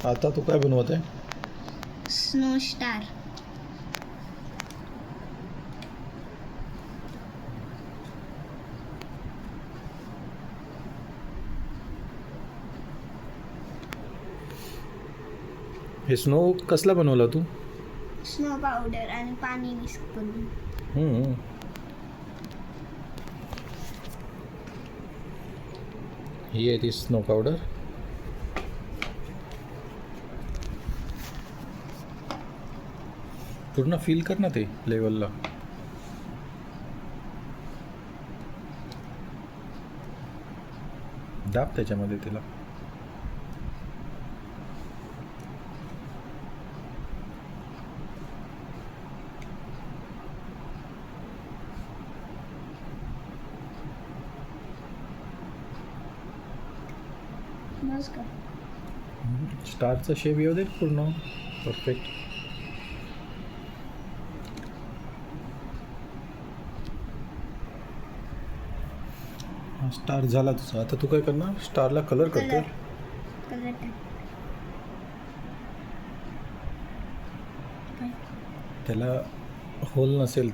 आता तू काय बनवत आहे? Snow star. हे स्नो कसला बनवला तू? स्नो पावडर आणि पाणी मिक्स करून. ही आहे ती स्नो पावडर. पूर्ण फील कर ना ते लेवलला. दाब त्याच्यामध्ये तिला. बस का? स्टारचा शेप येऊ दे पूर्ण परफेक्ट. स्टार झाला तुझा. आता तू काय करणार? स्टारला कलर करते. कलर त्याला होल नसेल.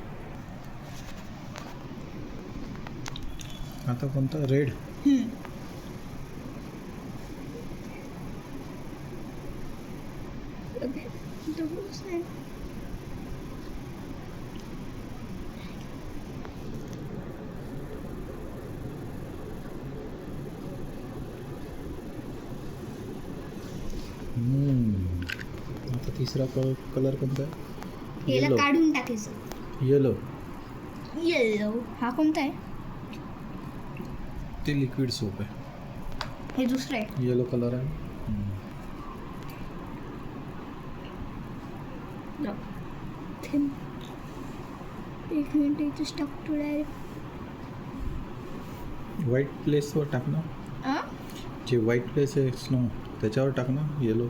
आता कोणता? रेड. आता तिसरा कलर कोणता आहे? याला येलो. काढून टाकायचं. येलो. येलो. हा कोणता आहे? ते लिक्विड सोप आहे. हे दुसरं आहे. येलो कलर आहे. एक मिनिट इथेच टाकतो डायरेक्ट. व्हाईट प्लेसवर टाक ना. जे व्हाईट प्लेस आहे स्नो त्याच्यावर टाक ना येलो.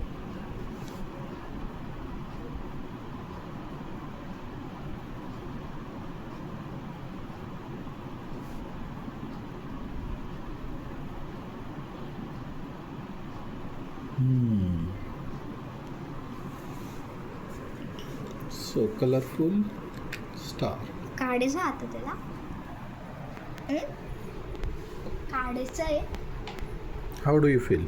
So colourful star. काढायचं आता त्याला. काढायचं आहे. How do you feel?